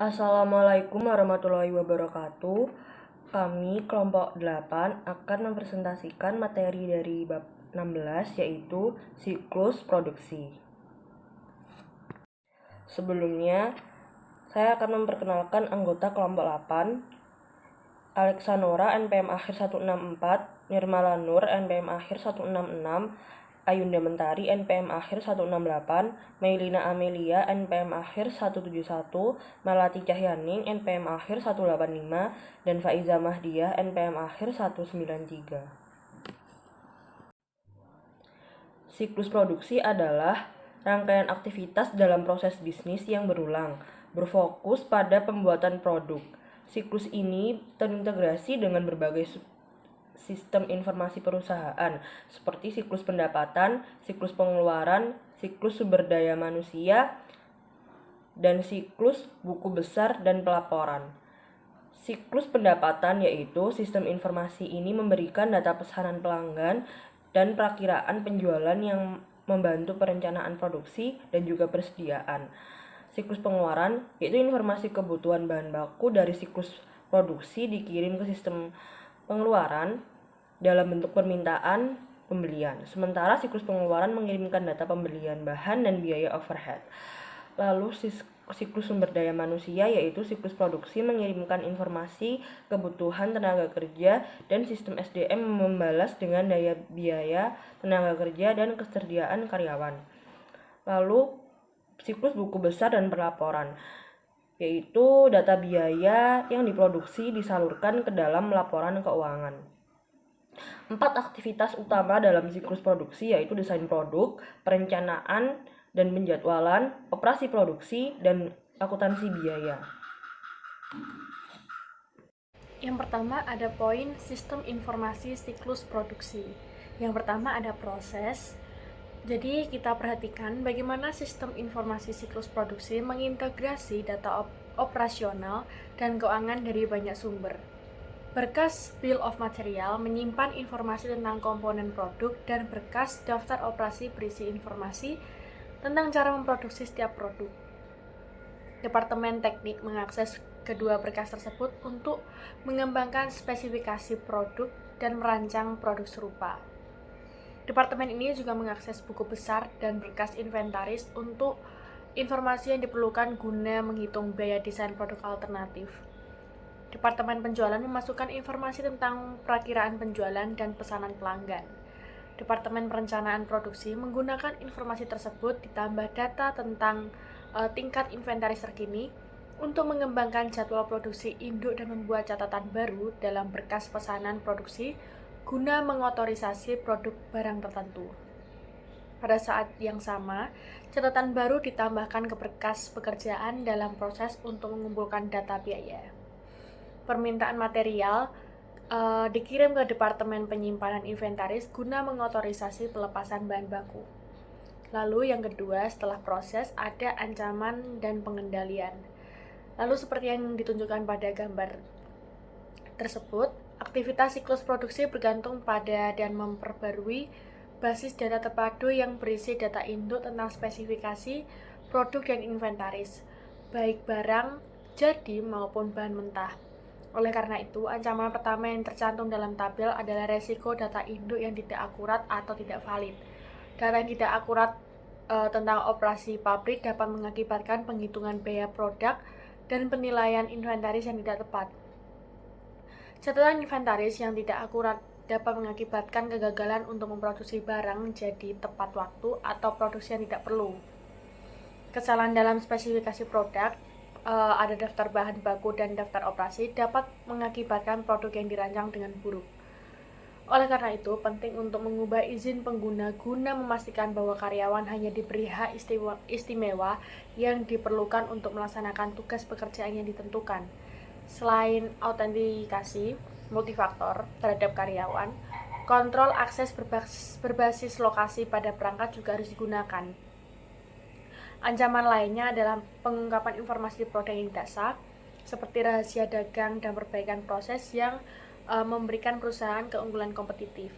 Assalamualaikum warahmatullahi wabarakatuh. Kami kelompok 8 akan mempresentasikan materi dari bab 16 yaitu siklus produksi. Sebelumnya, saya akan memperkenalkan anggota kelompok 8. Alexanora NPM akhir 164, Nirmala Nur NPM akhir 166, Ayunda Mentari NPM akhir 168, Meilina Amelia NPM akhir 171, Melati Cahyaning NPM akhir 185, dan Faiza Mahdiah NPM akhir 193. Siklus produksi adalah rangkaian aktivitas dalam proses bisnis yang berulang, berfokus pada pembuatan produk. Siklus ini terintegrasi dengan berbagai sistem informasi perusahaan, seperti siklus pendapatan, siklus pengeluaran, siklus sumber daya manusia, dan siklus buku besar dan pelaporan. Siklus pendapatan yaitu sistem informasi ini memberikan data pesanan pelanggan dan perakiraan penjualan yang membantu perencanaan produksi dan juga persediaan. Siklus pengeluaran yaitu informasi kebutuhan bahan baku dari siklus produksi dikirim ke sistem pengeluaran dalam bentuk permintaan pembelian. Sementara siklus pengeluaran mengirimkan data pembelian bahan dan biaya overhead. Lalu siklus sumber daya manusia yaitu siklus produksi mengirimkan informasi kebutuhan tenaga kerja dan sistem SDM membalas dengan daya biaya tenaga kerja dan kesediaan karyawan. Lalu siklus buku besar dan pelaporan yaitu data biaya yang diproduksi disalurkan ke dalam laporan keuangan. 4 aktivitas utama dalam siklus produksi yaitu desain produk, perencanaan dan penjadwalan, operasi produksi, dan akuntansi biaya. Yang pertama ada poin sistem informasi siklus produksi. Yang pertama ada proses. Jadi kita perhatikan bagaimana sistem informasi siklus produksi mengintegrasi data operasional dan keuangan dari banyak sumber. Berkas Bill of Material menyimpan informasi tentang komponen produk dan berkas daftar operasi berisi informasi tentang cara memproduksi setiap produk. Departemen teknik mengakses kedua berkas tersebut untuk mengembangkan spesifikasi produk dan merancang produk serupa. Departemen ini juga mengakses buku besar dan berkas inventaris untuk informasi yang diperlukan guna menghitung biaya desain produk alternatif. Departemen penjualan memasukkan informasi tentang perakiraan penjualan dan pesanan pelanggan. Departemen perencanaan produksi menggunakan informasi tersebut ditambah data tentang tingkat inventaris terkini untuk mengembangkan jadwal produksi induk dan membuat catatan baru dalam berkas pesanan produksi guna mengotorisasi produk barang tertentu. Pada saat yang sama, catatan baru ditambahkan ke berkas pekerjaan dalam proses untuk mengumpulkan data biaya. Permintaan material dikirim ke Departemen Penyimpanan Inventaris guna mengotorisasi pelepasan bahan baku. Lalu yang kedua, setelah proses ada ancaman dan pengendalian. Lalu seperti yang ditunjukkan pada gambar tersebut, aktivitas siklus produksi bergantung pada dan memperbarui basis data terpadu yang berisi data induk tentang spesifikasi, produk dan inventaris, baik barang jadi maupun bahan mentah. Oleh karena itu, ancaman pertama yang tercantum dalam tabel adalah resiko data induk yang tidak akurat atau tidak valid. Data yang tidak akurat tentang operasi pabrik dapat mengakibatkan penghitungan biaya produk dan penilaian inventaris yang tidak tepat. Catatan inventaris yang tidak akurat dapat mengakibatkan kegagalan untuk memproduksi barang jadi tepat waktu atau produksi yang tidak perlu. Kesalahan dalam spesifikasi produk, ada daftar bahan baku dan daftar operasi dapat mengakibatkan produk yang dirancang dengan buruk. Oleh karena itu, penting untuk mengubah izin pengguna guna memastikan bahwa karyawan hanya diberi hak istimewa yang diperlukan untuk melaksanakan tugas pekerjaan yang ditentukan. Selain autentikasi multifaktor terhadap karyawan, kontrol akses berbasis lokasi pada perangkat juga harus digunakan. Ancaman lainnya adalah pengungkapan informasi produk yang tidak sah, seperti rahasia dagang dan perbaikan proses yang memberikan perusahaan keunggulan kompetitif.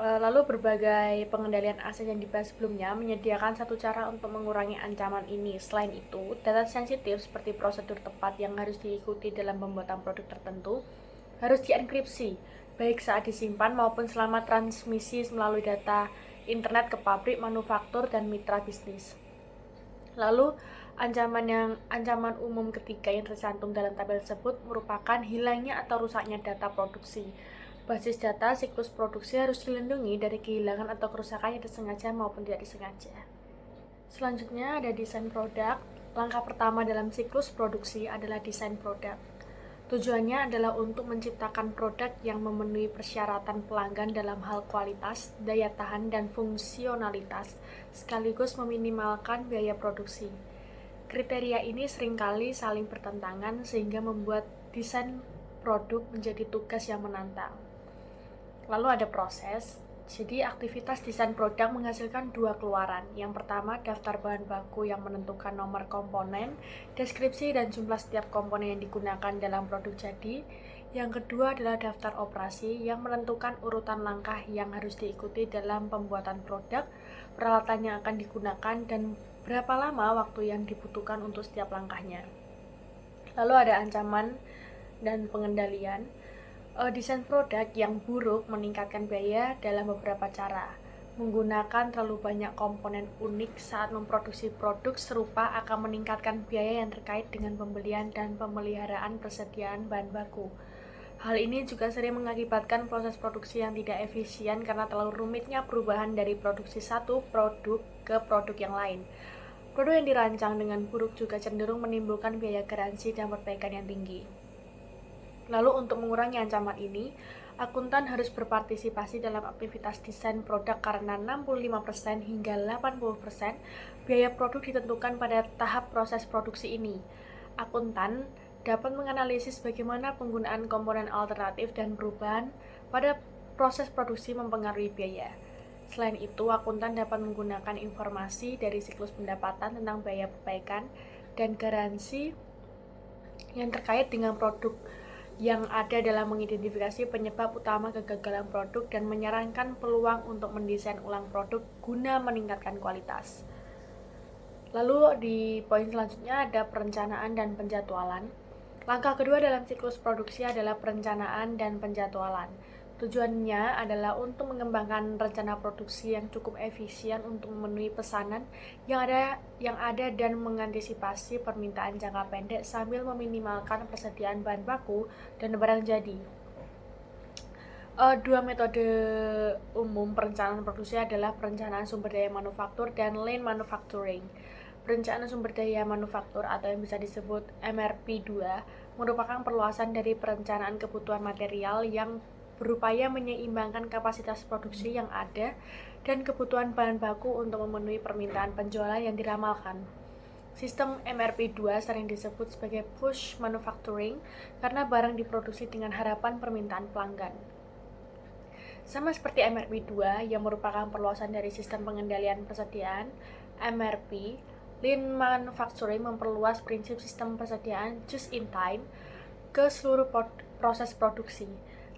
Lalu berbagai pengendalian aset yang dibahas sebelumnya menyediakan satu cara untuk mengurangi ancaman ini. Selain itu, data sensitif seperti prosedur tepat yang harus diikuti dalam pembuatan produk tertentu harus dienkripsi, baik saat disimpan maupun selama transmisi melalui data internet ke pabrik, manufaktur, dan mitra bisnis. Lalu, ancaman umum ketiga yang tercantum dalam tabel tersebut merupakan hilangnya atau rusaknya data produksi. Basis data siklus produksi harus dilindungi dari kehilangan atau kerusakan yang disengaja maupun tidak disengaja. Selanjutnya ada desain produk. Langkah pertama dalam siklus produksi adalah desain produk. Tujuannya adalah untuk menciptakan produk yang memenuhi persyaratan pelanggan dalam hal kualitas, daya tahan, dan fungsionalitas, sekaligus meminimalkan biaya produksi. Kriteria ini seringkali saling bertentangan sehingga membuat desain produk menjadi tugas yang menantang. Lalu ada proses. Jadi aktivitas desain produk menghasilkan dua keluaran. Yang pertama, daftar bahan baku yang menentukan nomor komponen, deskripsi dan jumlah setiap komponen yang digunakan dalam produk jadi. Yang kedua adalah daftar operasi yang menentukan urutan langkah yang harus diikuti dalam pembuatan produk, peralatan yang akan digunakan, dan berapa lama waktu yang dibutuhkan untuk setiap langkahnya. Lalu ada ancaman dan pengendalian. Desain produk yang buruk meningkatkan biaya dalam beberapa cara. Menggunakan terlalu banyak komponen unik saat memproduksi produk serupa akan meningkatkan biaya yang terkait dengan pembelian dan pemeliharaan persediaan bahan baku. Hal ini juga sering mengakibatkan proses produksi yang tidak efisien karena terlalu rumitnya perubahan dari produksi satu produk ke produk yang lain. Produk yang dirancang dengan buruk juga cenderung menimbulkan biaya garansi dan perbaikan yang tinggi. Lalu untuk mengurangi ancaman ini, akuntan harus berpartisipasi dalam aktivitas desain produk karena 65% hingga 80% biaya produk ditentukan pada tahap proses produksi ini. Akuntan dapat menganalisis bagaimana penggunaan komponen alternatif dan perubahan pada proses produksi mempengaruhi biaya. Selain itu, akuntan dapat menggunakan informasi dari siklus pendapatan tentang biaya perbaikan dan garansi yang terkait dengan produk yang ada dalam mengidentifikasi penyebab utama kegagalan produk dan menyarankan peluang untuk mendesain ulang produk guna meningkatkan kualitas. Lalu di poin selanjutnya ada perencanaan dan penjadwalan. Langkah kedua dalam siklus produksi adalah perencanaan dan penjadwalan. Tujuannya adalah untuk mengembangkan rencana produksi yang cukup efisien untuk memenuhi pesanan yang ada dan mengantisipasi permintaan jangka pendek sambil meminimalkan persediaan bahan baku dan barang jadi. Dua metode umum perencanaan produksi adalah perencanaan sumber daya manufaktur dan lean manufacturing. Perencanaan sumber daya manufaktur atau yang bisa disebut MRP2 merupakan perluasan dari perencanaan kebutuhan material yang berupaya menyeimbangkan kapasitas produksi yang ada dan kebutuhan bahan baku untuk memenuhi permintaan penjualan yang diramalkan. Sistem MRP2 sering disebut sebagai push manufacturing karena barang diproduksi dengan harapan permintaan pelanggan. Sama seperti MRP2 yang merupakan perluasan dari sistem pengendalian persediaan, MRP, Lean Manufacturing memperluas prinsip sistem persediaan just in time ke seluruh proses produksi.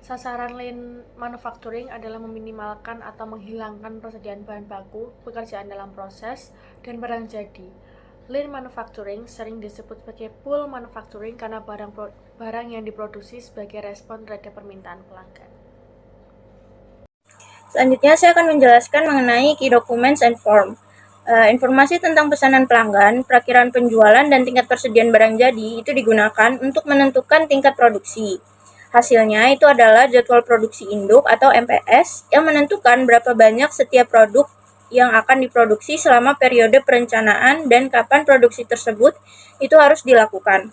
Sasaran lean manufacturing adalah meminimalkan atau menghilangkan persediaan bahan baku, pekerjaan dalam proses, dan barang jadi. Lean manufacturing sering disebut sebagai pull manufacturing karena barang yang diproduksi sebagai respon terhadap permintaan pelanggan. Selanjutnya saya akan menjelaskan mengenai key documents and form. Informasi tentang pesanan pelanggan, perakiraan penjualan, dan tingkat persediaan barang jadi itu digunakan untuk menentukan tingkat produksi. Hasilnya itu adalah jadwal produksi induk atau MPS yang menentukan berapa banyak setiap produk yang akan diproduksi selama periode perencanaan dan kapan produksi tersebut itu harus dilakukan.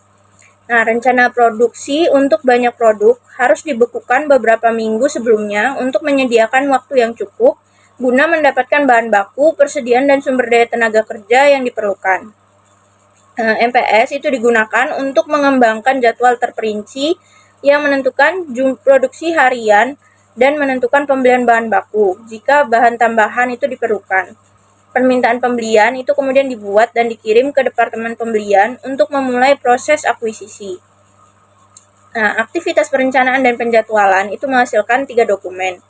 Nah, rencana produksi untuk banyak produk harus dibekukan beberapa minggu sebelumnya untuk menyediakan waktu yang cukup guna mendapatkan bahan baku, persediaan, dan sumber daya tenaga kerja yang diperlukan. MPS itu digunakan untuk mengembangkan jadwal terperinci yang menentukan produksi harian dan menentukan pembelian bahan baku jika bahan tambahan itu diperlukan. Permintaan pembelian itu kemudian dibuat dan dikirim ke departemen pembelian untuk memulai proses akuisisi. Nah, aktivitas perencanaan dan penjadwalan itu menghasilkan 3 dokumen.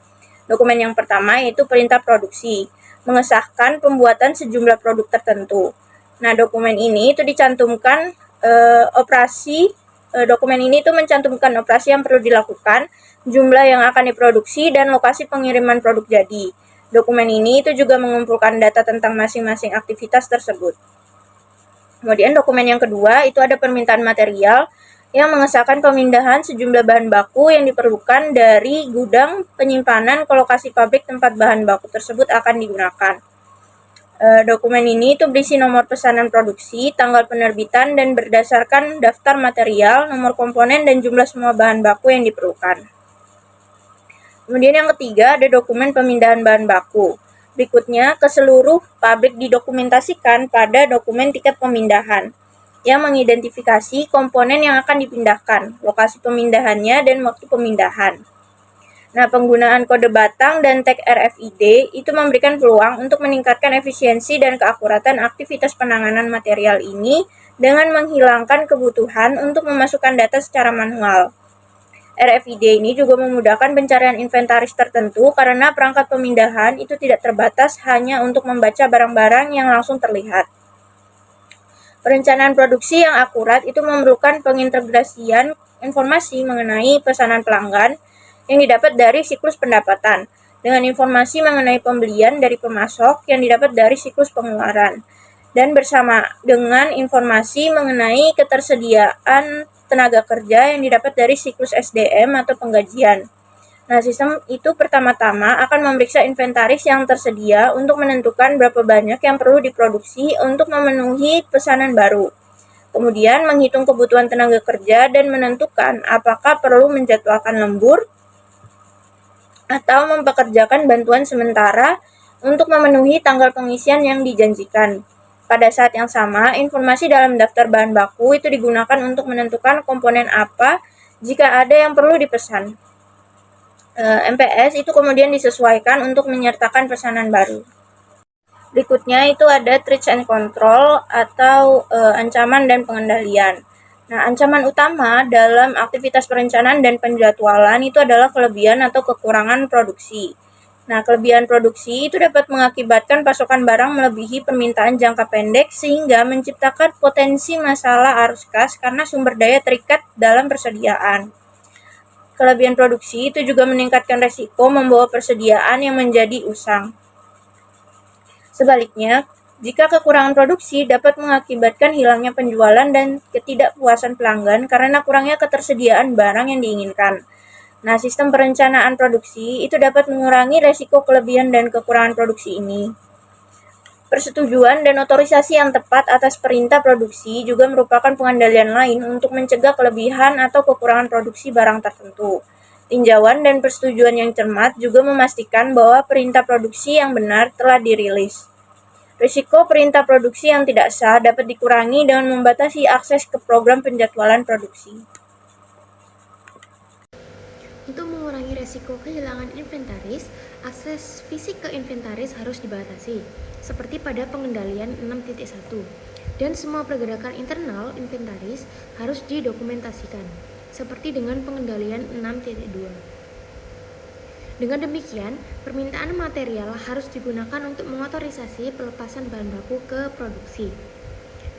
Dokumen yang pertama yaitu perintah produksi, mengesahkan pembuatan sejumlah produk tertentu. Nah, dokumen ini itu dicantumkan dokumen ini itu mencantumkan operasi yang perlu dilakukan, jumlah yang akan diproduksi, dan lokasi pengiriman produk jadi. Dokumen ini itu juga mengumpulkan data tentang masing-masing aktivitas tersebut. Kemudian dokumen yang kedua itu ada permintaan material yang mengesahkan pemindahan sejumlah bahan baku yang diperlukan dari gudang penyimpanan ke lokasi pabrik tempat bahan baku tersebut akan digunakan. Dokumen ini itu berisi nomor pesanan produksi, tanggal penerbitan, dan berdasarkan daftar material, nomor komponen, dan jumlah semua bahan baku yang diperlukan. Kemudian yang ketiga ada dokumen pemindahan bahan baku. Berikutnya, ke seluruh pabrik didokumentasikan pada dokumen tiket pemindahan yang mengidentifikasi komponen yang akan dipindahkan, lokasi pemindahannya, dan waktu pemindahan. Nah, penggunaan kode batang dan tag RFID itu memberikan peluang untuk meningkatkan efisiensi dan keakuratan aktivitas penanganan material ini dengan menghilangkan kebutuhan untuk memasukkan data secara manual. RFID ini juga memudahkan pencarian inventaris tertentu karena perangkat pemindahan itu tidak terbatas hanya untuk membaca barang-barang yang langsung terlihat. Perencanaan produksi yang akurat itu memerlukan pengintegrasian informasi mengenai pesanan pelanggan yang didapat dari siklus pendapatan, dengan informasi mengenai pembelian dari pemasok yang didapat dari siklus pengeluaran, dan bersama dengan informasi mengenai ketersediaan tenaga kerja yang didapat dari siklus SDM atau penggajian. Nah, sistem itu pertama-tama akan memeriksa inventaris yang tersedia untuk menentukan berapa banyak yang perlu diproduksi untuk memenuhi pesanan baru. Kemudian menghitung kebutuhan tenaga kerja dan menentukan apakah perlu menjadwalkan lembur atau mempekerjakan bantuan sementara untuk memenuhi tanggal pengisian yang dijanjikan. Pada saat yang sama, informasi dalam daftar bahan baku itu digunakan untuk menentukan komponen apa jika ada yang perlu dipesan. MPS itu kemudian disesuaikan untuk menyertakan pesanan baru. Berikutnya itu ada threats and control atau ancaman dan pengendalian. Nah, ancaman utama dalam aktivitas perencanaan dan penjadwalan itu adalah kelebihan atau kekurangan produksi. Nah, kelebihan produksi itu dapat mengakibatkan pasokan barang melebihi permintaan jangka pendek sehingga menciptakan potensi masalah arus kas karena sumber daya terikat dalam persediaan. Kelebihan produksi itu juga meningkatkan resiko membawa persediaan yang menjadi usang. Sebaliknya, jika kekurangan produksi dapat mengakibatkan hilangnya penjualan dan ketidakpuasan pelanggan karena kurangnya ketersediaan barang yang diinginkan. Nah, sistem perencanaan produksi itu dapat mengurangi resiko kelebihan dan kekurangan produksi ini. Persetujuan dan otorisasi yang tepat atas perintah produksi juga merupakan pengendalian lain untuk mencegah kelebihan atau kekurangan produksi barang tertentu. Tinjauan dan persetujuan yang cermat juga memastikan bahwa perintah produksi yang benar telah dirilis. Risiko perintah produksi yang tidak sah dapat dikurangi dengan membatasi akses ke program penjadwalan produksi. Untuk mengurangi risiko kehilangan inventaris, akses fisik ke inventaris harus dibatasi, seperti pada pengendalian 6.1. Dan semua pergerakan internal inventaris harus didokumentasikan, seperti dengan pengendalian 6.2. Dengan demikian, permintaan material harus digunakan untuk mengotorisasi pelepasan bahan baku ke produksi.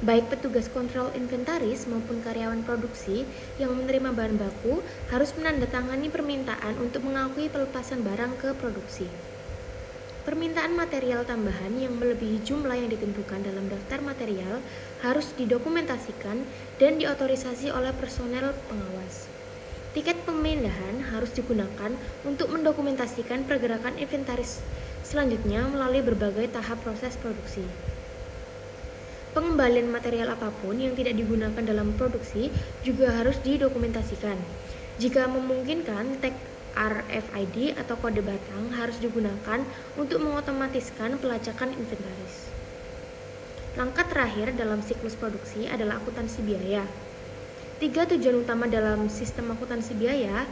Baik petugas kontrol inventaris maupun karyawan produksi yang menerima bahan baku harus menandatangani permintaan untuk mengakui pelepasan barang ke produksi. Permintaan material tambahan yang melebihi jumlah yang ditentukan dalam daftar material harus didokumentasikan dan diotorisasi oleh personel pengawas. Tiket pemindahan harus digunakan untuk mendokumentasikan pergerakan inventaris selanjutnya melalui berbagai tahap proses produksi. Pengembalian material apapun yang tidak digunakan dalam produksi juga harus didokumentasikan. Jika memungkinkan, tag RFID atau kode batang harus digunakan untuk mengotomatiskan pelacakan inventaris. Langkah terakhir dalam siklus produksi adalah akuntansi biaya. 3 tujuan utama dalam sistem akuntansi biaya,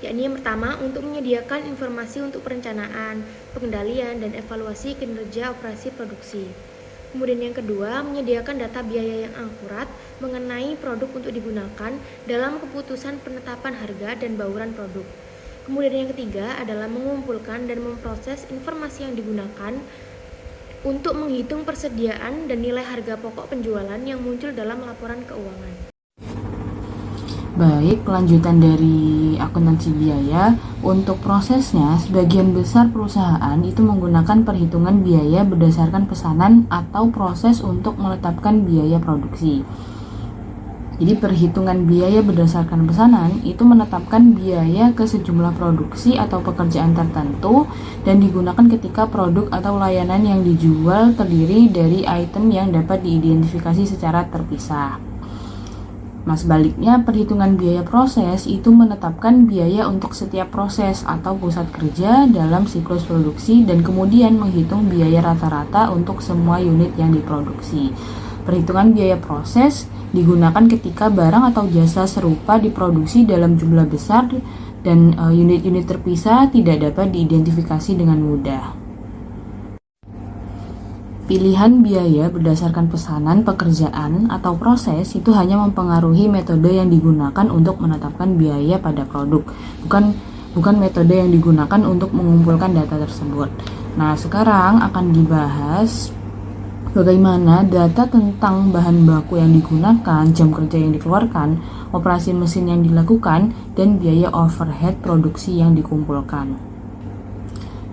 yakni yang pertama untuk menyediakan informasi untuk perencanaan, pengendalian, dan evaluasi kinerja operasi produksi. Kemudian yang kedua, menyediakan data biaya yang akurat mengenai produk untuk digunakan dalam keputusan penetapan harga dan bauran produk. Kemudian yang ketiga adalah mengumpulkan dan memproses informasi yang digunakan untuk menghitung persediaan dan nilai harga pokok penjualan yang muncul dalam laporan keuangan. Baik, kelanjutan dari akuntansi biaya. Untuk prosesnya, sebagian besar perusahaan itu menggunakan perhitungan biaya berdasarkan pesanan atau proses untuk menetapkan biaya produksi. Jadi perhitungan biaya berdasarkan pesanan itu menetapkan biaya ke sejumlah produksi atau pekerjaan tertentu dan digunakan ketika produk atau layanan yang dijual terdiri dari item yang dapat diidentifikasi secara terpisah. Nah, sebaliknya perhitungan biaya proses itu menetapkan biaya untuk setiap proses atau pusat kerja dalam siklus produksi dan kemudian menghitung biaya rata-rata untuk semua unit yang diproduksi. Perhitungan biaya proses digunakan ketika barang atau jasa serupa diproduksi dalam jumlah besar dan unit-unit terpisah tidak dapat diidentifikasi dengan mudah. Pilihan biaya berdasarkan pesanan, pekerjaan, atau proses itu hanya mempengaruhi metode yang digunakan untuk menetapkan biaya pada produk, bukan metode yang digunakan untuk mengumpulkan data tersebut. Nah, sekarang akan dibahas bagaimana data tentang bahan baku yang digunakan, jam kerja yang dikeluarkan, operasi mesin yang dilakukan, dan biaya overhead produksi yang dikumpulkan.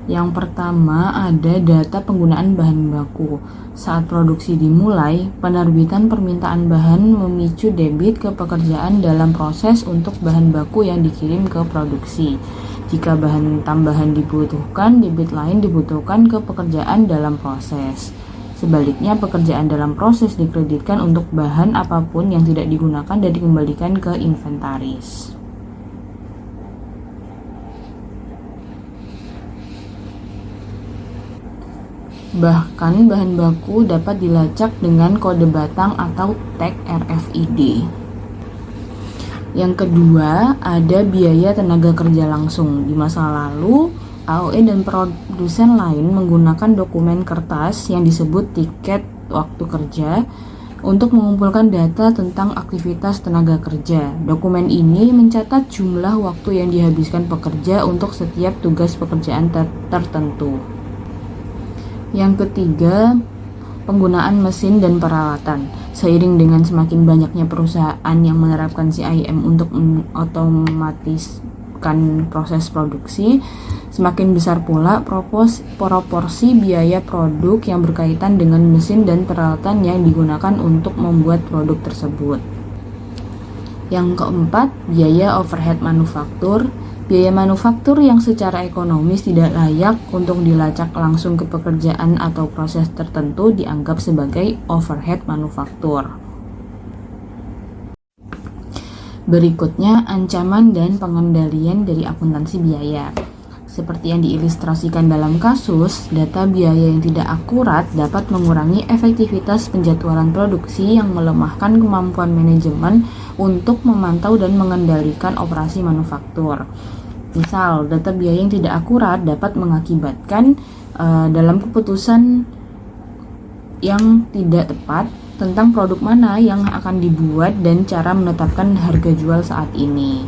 Yang pertama ada data penggunaan bahan baku. Saat produksi dimulai, penerbitan permintaan bahan memicu debit ke pekerjaan dalam proses untuk bahan baku yang dikirim ke produksi. Jika bahan tambahan dibutuhkan, debit lain dibutuhkan ke pekerjaan dalam proses. Sebaliknya, pekerjaan dalam proses dikreditkan untuk bahan apapun yang tidak digunakan dan dikembalikan ke inventaris. Bahkan, bahan baku dapat dilacak dengan kode batang atau tag RFID. Yang kedua, ada biaya tenaga kerja langsung. Di masa lalu, AOE dan produsen lain menggunakan dokumen kertas yang disebut tiket waktu kerja untuk mengumpulkan data tentang aktivitas tenaga kerja. Dokumen ini mencatat jumlah waktu yang dihabiskan pekerja untuk setiap tugas pekerjaan tertentu. Yang ketiga, penggunaan mesin dan peralatan. Seiring dengan semakin banyaknya perusahaan yang menerapkan CIM untuk mengotomatiskan proses produksi, semakin besar pula proporsi biaya produk yang berkaitan dengan mesin dan peralatan yang digunakan untuk membuat produk tersebut. Yang keempat, biaya overhead manufaktur. Biaya manufaktur yang secara ekonomis tidak layak untuk dilacak langsung ke pekerjaan atau proses tertentu dianggap sebagai overhead manufaktur. Berikutnya, ancaman dan pengendalian dari akuntansi biaya. Seperti yang diilustrasikan dalam kasus, data biaya yang tidak akurat dapat mengurangi efektivitas penjadwalan produksi yang melemahkan kemampuan manajemen untuk memantau dan mengendalikan operasi manufaktur. Misal, data biaya yang tidak akurat dapat mengakibatkan dalam keputusan yang tidak tepat tentang produk mana yang akan dibuat dan cara menetapkan harga jual saat ini.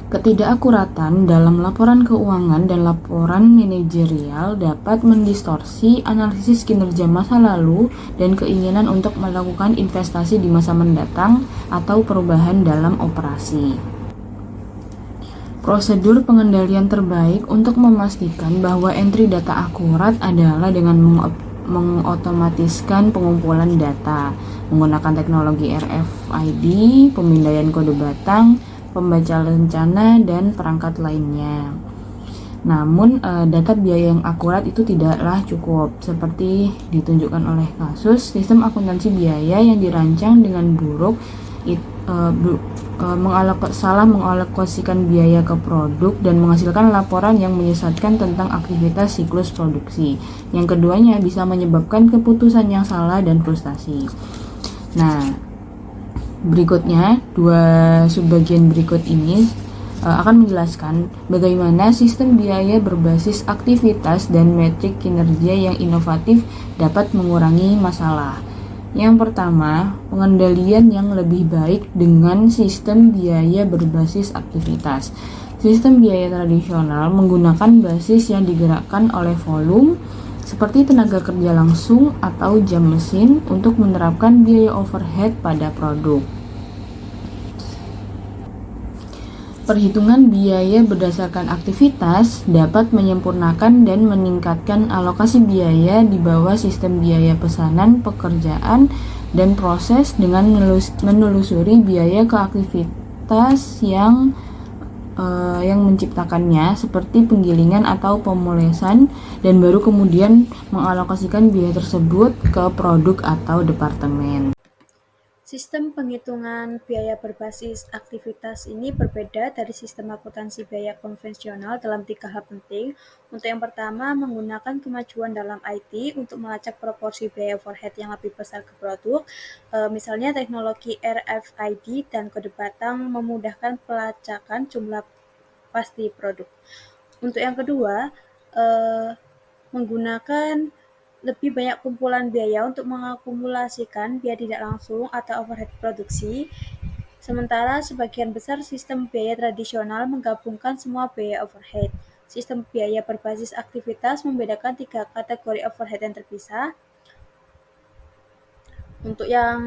Ketidakakuratan dalam laporan keuangan dan laporan manajerial dapat mendistorsi analisis kinerja masa lalu dan keinginan untuk melakukan investasi di masa mendatang atau perubahan dalam operasi. Prosedur pengendalian terbaik untuk memastikan bahwa entry data akurat adalah dengan mengotomatiskan pengumpulan data menggunakan teknologi RFID, pemindaian kode batang, pembaca lencana, dan perangkat lainnya. Namun, data biaya yang akurat itu tidaklah cukup. Seperti ditunjukkan oleh kasus, sistem akuntansi biaya yang dirancang dengan buruk salah mengalokasikan biaya ke produk dan menghasilkan laporan yang menyesatkan tentang aktivitas siklus produksi. Yang keduanya bisa menyebabkan keputusan yang salah dan frustasi. Nah, berikutnya, dua subbagian berikut ini akan menjelaskan bagaimana sistem biaya berbasis aktivitas dan metrik kinerja yang inovatif dapat mengurangi masalah. Yang pertama, pengendalian yang lebih baik dengan sistem biaya berbasis aktivitas. Sistem biaya tradisional menggunakan basis yang digerakkan oleh volume seperti tenaga kerja langsung atau jam mesin untuk menerapkan biaya overhead pada produk. Perhitungan biaya berdasarkan aktivitas dapat menyempurnakan dan meningkatkan alokasi biaya di bawah sistem biaya pesanan, pekerjaan, dan proses dengan menelusuri biaya ke aktivitas yang menciptakannya seperti penggilingan atau pemolesan dan baru kemudian mengalokasikan biaya tersebut ke produk atau departemen. Sistem penghitungan biaya berbasis aktivitas ini berbeda dari sistem akuntansi biaya konvensional dalam 3 hal penting. Untuk yang pertama, menggunakan kemajuan dalam IT untuk melacak proporsi biaya overhead yang lebih besar ke produk. Misalnya teknologi RFID dan kode batang memudahkan pelacakan jumlah pasti produk. Untuk yang kedua, menggunakan lebih banyak kumpulan biaya untuk mengakumulasikan biaya tidak langsung atau overhead produksi, sementara sebagian besar sistem biaya tradisional menggabungkan semua biaya overhead. Sistem biaya berbasis aktivitas membedakan 3 kategori overhead yang terpisah. Untuk yang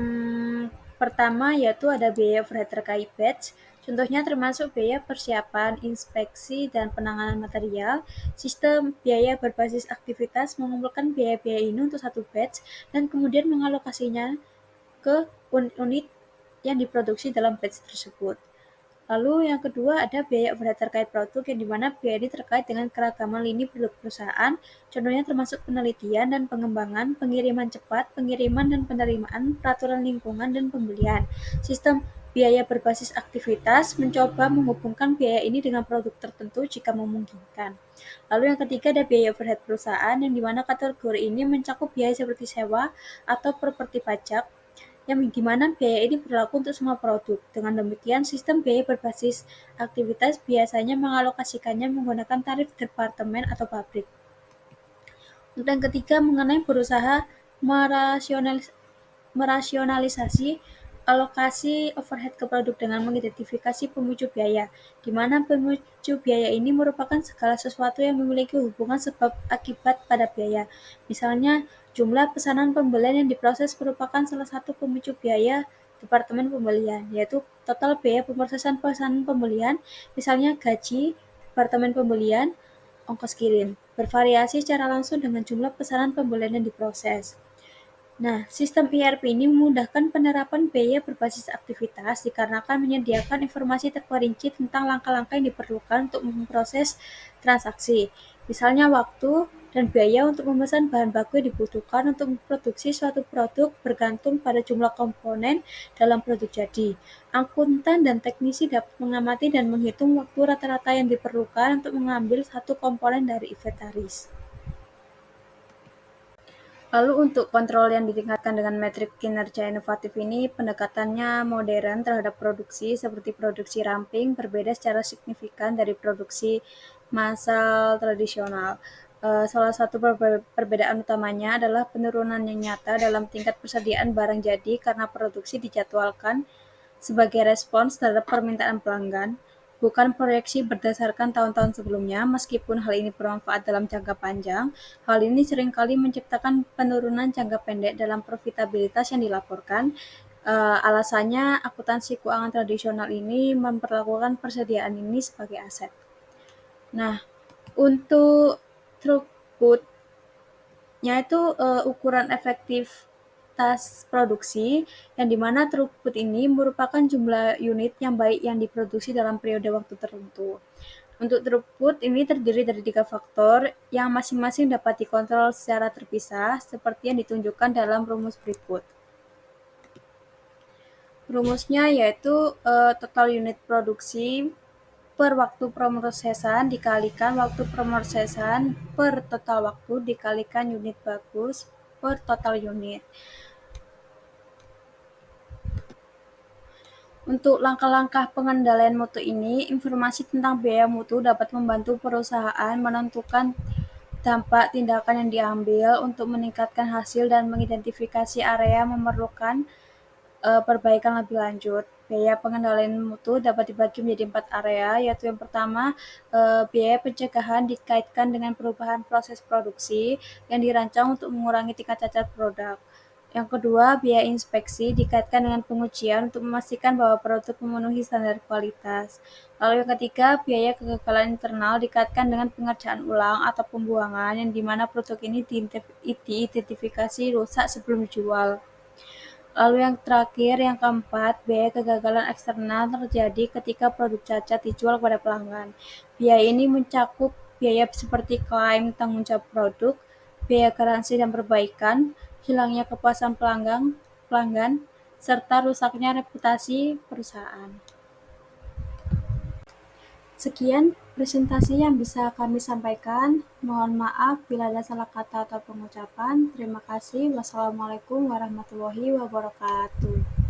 pertama yaitu ada biaya overhead terkait batch. Contohnya termasuk biaya persiapan, inspeksi, dan penanganan material. Sistem biaya berbasis aktivitas mengumpulkan biaya-biaya ini untuk satu batch dan kemudian mengalokasinya ke unit yang diproduksi dalam batch tersebut. Lalu yang kedua ada biaya overhead terkait produk yang dimana biaya ini terkait dengan keragaman lini produk perusahaan, contohnya termasuk penelitian dan pengembangan, pengiriman cepat, pengiriman dan penerimaan, peraturan lingkungan, dan pembelian. Sistem biaya berbasis aktivitas mencoba menghubungkan biaya ini dengan produk tertentu jika memungkinkan. Lalu yang ketiga ada biaya overhead perusahaan yang dimana kategori ini mencakup biaya seperti sewa atau properti pajak, yang dimana biaya ini berlaku untuk semua produk. Dengan demikian, sistem biaya berbasis aktivitas biasanya mengalokasikannya menggunakan tarif departemen atau pabrik. Untuk yang ketiga, mengenai berusaha merasionalisasi alokasi overhead ke produk dengan mengidentifikasi pemicu biaya, di mana pemicu biaya ini merupakan segala sesuatu yang memiliki hubungan sebab akibat pada biaya. Misalnya, jumlah pesanan pembelian yang diproses merupakan salah satu pemicu biaya Departemen Pembelian, yaitu total biaya pemrosesan pesanan pembelian, misalnya gaji, Departemen Pembelian, ongkos kirim, bervariasi secara langsung dengan jumlah pesanan pembelian yang diproses. Nah, sistem ERP ini memudahkan penerapan biaya berbasis aktivitas dikarenakan menyediakan informasi terperinci tentang langkah-langkah yang diperlukan untuk memproses transaksi. Misalnya waktu dan biaya untuk memesan bahan baku yang dibutuhkan untuk memproduksi suatu produk bergantung pada jumlah komponen dalam produk jadi. Akuntan dan teknisi dapat mengamati dan menghitung waktu rata-rata yang diperlukan untuk mengambil satu komponen dari inventaris. Lalu untuk kontrol yang ditingkatkan dengan metrik kinerja inovatif ini, pendekatannya modern terhadap produksi seperti produksi ramping berbeda secara signifikan dari produksi massal tradisional. Salah satu perbedaan utamanya adalah penurunan yang nyata dalam tingkat persediaan barang jadi karena produksi dijadwalkan sebagai respons terhadap permintaan pelanggan, bukan proyeksi berdasarkan tahun-tahun sebelumnya. Meskipun hal ini bermanfaat dalam jangka panjang, hal ini seringkali menciptakan penurunan jangka pendek dalam profitabilitas yang dilaporkan. Alasannya, akuntansi keuangan tradisional ini memperlakukan persediaan ini sebagai aset. Nah, untuk throughput-nya itu ukuran efektivitas produksi, yang dimana throughput ini merupakan jumlah unit yang baik yang diproduksi dalam periode waktu tertentu. Untuk throughput ini terdiri dari 3 faktor yang masing-masing dapat dikontrol secara terpisah seperti yang ditunjukkan dalam rumus berikut. Rumusnya yaitu total unit produksi per waktu pemrosesan dikalikan waktu pemrosesan per total waktu dikalikan unit bagus per total unit. Untuk langkah-langkah pengendalian mutu ini, informasi tentang biaya mutu dapat membantu perusahaan menentukan dampak tindakan yang diambil untuk meningkatkan hasil dan mengidentifikasi area memerlukan perbaikan lebih lanjut. Biaya pengendalian mutu dapat dibagi menjadi 4 area, yaitu yang pertama, biaya pencegahan dikaitkan dengan perubahan proses produksi yang dirancang untuk mengurangi tingkat cacat produk. Yang kedua, biaya inspeksi dikaitkan dengan pengujian untuk memastikan bahwa produk memenuhi standar kualitas. Lalu yang ketiga, biaya kegagalan internal dikaitkan dengan pengerjaan ulang atau pembuangan yang dimana produk ini diidentifikasi rusak sebelum dijual. Lalu yang terakhir, yang keempat, biaya kegagalan eksternal terjadi ketika produk cacat dijual kepada pelanggan. Biaya ini mencakup biaya seperti klaim tanggung jawab produk, biaya garansi dan perbaikan, hilangnya kepuasan pelanggan, serta rusaknya reputasi perusahaan. Sekian presentasi yang bisa kami sampaikan. Mohon maaf bila ada salah kata atau pengucapan. Terima kasih. Wassalamualaikum warahmatullahi wabarakatuh.